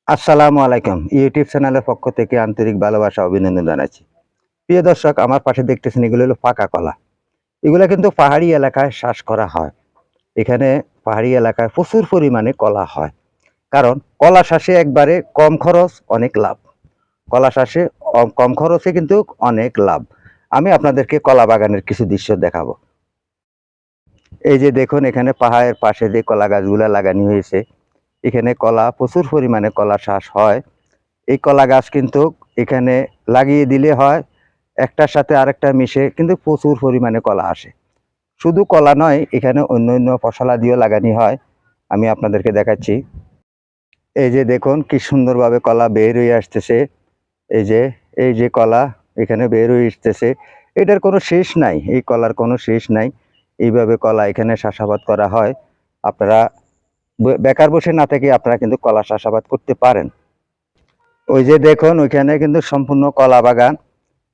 আসসালামু আলাইকুম। ইউটিউব চ্যানেলের পক্ষ থেকে আন্তরিক ভালোবাসা অভিনন্দন জানাচ্ছি। প্রিয় দর্শক, আমার পাশে দেখতেছেন এগুলো হলো পাকা কলা। এগুলা কিন্তু পাহাড়ি এলাকায় চাষ করা হয়। এখানে পাহাড়ি এলাকায় প্রচুর পরিমাণে কলা হয়। কারণ কলা চাষে একবারে কম খরচ, অনেক লাভ। কলা চাষে কম খরচে কিন্তু অনেক লাভ। আমি আপনাদেরকে কলা বাগানের কিছু দৃশ্য দেখাবো। এই যে দেখুন, এখানে পাহাড়ের পাশে যে কলা গাছগুলা লাগানো হয়েছে, এখানে কলা প্রচুর পরিমাণে কলা চাষ হয়। এই কলা গাছ কিন্তু এখানে লাগিয়ে দিলে হয়, একটার সাথে আরেকটা মিশে কিন্তু প্রচুর পরিমাণে কলা আসে। শুধু কলা নয়, এখানে অন্য অন্য ফসলাদিও লাগানো হয়। আমি আপনাদেরকে দেখাচ্ছি। এই যে দেখুন কি সুন্দরভাবে কলা বের হয়ে আসতেছে। এই যে এই যে কলা এখানে বের হয়ে আসতেছে। এটার কোনো শেষ নাই, এই কলার কোনো শেষ নাই। এইভাবে কলা এখানে চাষাবাদ করা হয়। আপনারা বেকার বসে না থেকে আপনারা কিন্তু কলা চাষাবাদ করতে পারেন। ওই যে দেখুন, ওইখানে কিন্তু সম্পূর্ণ কলা বাগান।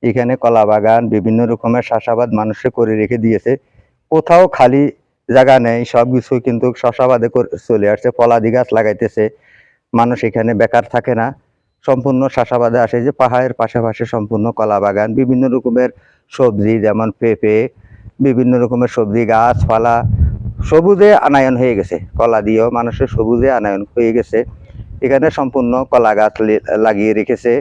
এখানে কলা বাগান, বিভিন্ন রকমের চাষাবাদ মানুষে করে রেখে দিয়েছে। কোথাও খালি জায়গা নেই, সবকিছু কিন্তু চাষাবাদে চলে আসছে। ফলাদি গাছ লাগাইতেছে, মানুষ এখানে বেকার থাকে না, সম্পূর্ণ চাষাবাদে আসে। যে পাহাড়ের পাশাপাশি সম্পূর্ণ কলা বাগান, বিভিন্ন রকমের সবজি যেমন পেঁপে, বিভিন্ন রকমের সবজি গাছপালা সবুজে আনায়ন হয়ে গেছে। কলা দিয়েও মানুষের সবুজে আনায়ন হয়ে গেছে। এখানে সম্পূর্ণ কলা গাছ লাগিয়ে রেখেছে।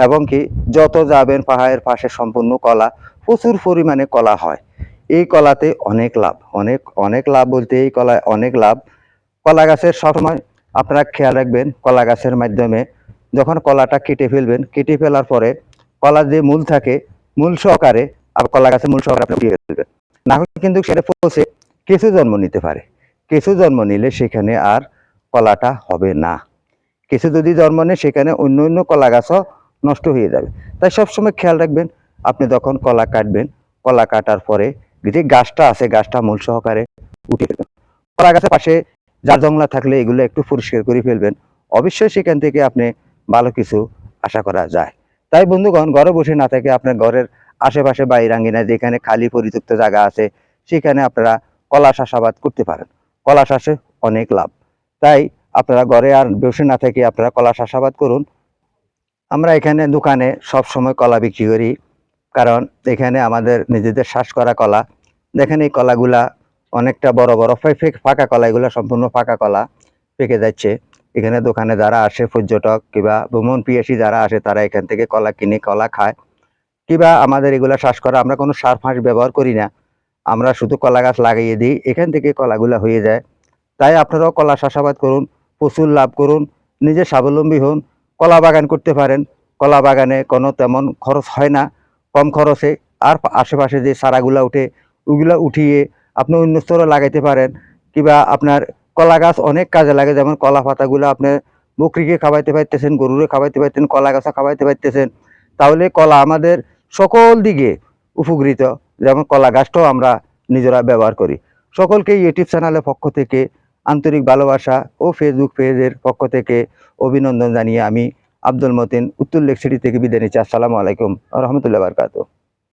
এবং কি যত যাবেন পাহাড়ের পাশে সম্পূর্ণ কলা, প্রচুর পরিমাণে কলা হয়। এই কলাতে অনেক লাভ, অনেক অনেক লাভ বলতে এই কলায় অনেক লাভ। কলা গাছের সবসময় আপনারা খেয়াল রাখবেন, কলা গাছের মাধ্যমে যখন কলাটা কেটে ফেলবেন, কেটে ফেলার পরে কলার যে মূল থাকে, মূল সহকারে আর কলা গাছের মূল সহকারে আপনি উঠিয়ে ফেলবেন। না হলে কিন্তু সেটা পচে কিছু জন্ম নিতে পারে। কিছু জন্ম নিলে সেখানে আর কলাটা হবে না। কিছু যদি জন্ম নেয় সেখানে অন্য অন্য কলা গাছও নষ্ট হয়ে যাবে। তাই সবসময় খেয়াল রাখবেন, আপনি যখন কলা কাটবেন, কলা কাটার পরে যে গাছটা আছে গাছটা মূল সহকারে উঠিয়ে ফেলবেন। কলা গাছের পাশে জার জংলা থাকলে এগুলো একটু পরিষ্কার করে ফেলবেন। অবশ্যই সেখান থেকে আপনি ভালো কিছু আশা করা যায়। তাই বন্ধুগণ, ঘরে বসে না থেকে আপনার ঘরের আশেপাশে বাইরে আঙ্গিনায় যেখানে খালি পরিত্যক্ত জায়গা আছে সেখানে আপনারা কলা চাষাবাদ করতে পারেন। কলা চাষে অনেক লাভ। তাই আপনারা ঘরে আর বসে না থেকে আপনারা কলা চাষাবাদ করুন। আমরা এখানে দোকানে সব সময় কলা বিক্রি করি, কারণ এখানে আমাদের নিজেদের চাষ করা কলা। দেখেন এই কলাগুলা অনেকটা বড় বড় পাকা কলা, এগুলো সম্পূর্ণ পাকা কলা পেকে যাচ্ছে। এখানে দোকানে যারা আসে, পর্যটক কিংবা ভ্রমণ পিয়াসী যারা আসে, তারা এখান থেকে কলা কিনে কলা খায়। কিংবা আমাদের এগুলা চাষ করা, আমরা কোনো সার ফাঁস ব্যবহার করি না, আমরা শুধু কলা গাছ লাগিয়ে দিই, এখান থেকে কলাগুলা হয়ে যায়। তাই আপনারাও কলা চাষাবাদ করুন, প্রচুর লাভ করুন, নিজে স্বাবলম্বী হন, কলা বাগান করতে পারেন। কলা বাগানে কোনো তেমন খরচ হয় না, কম খরচে। আর আশেপাশে যে চারাগুলা উঠে ওগুলা উঠিয়ে আপনি অন্য স্তরে লাগাইতে পারেন। কিংবা আপনার কলা গাছ অনেক কাজে লাগে, যেমন কলা পাতাগুলো আপনি বকরিকে খাওয়াইতে পারতেছেন, গরুরে খাওয়াইতে পারতেছেন, কলা গাছা খাওয়াইতে পারতেছেন। তাহলে কলা আমাদের সকল দিকে উপকৃত। যেমন কলা গাছটাও আমরা নিজেরা ব্যবহার করি। সকলকে ইউটিউব চ্যানেলের পক্ষ থেকে আন্তরিক ভালোবাসা ও ফেসবুক পেজের পক্ষ থেকে অভিনন্দন জানিয়ে আমি আব্দুল মতিন উত্তর লেক সিটি থেকে বিদায় নিচ্ছি। আসসালামু আলাইকুম ওয়া রাহমাতুল্লাহি ওয়া বারাকাতুহু।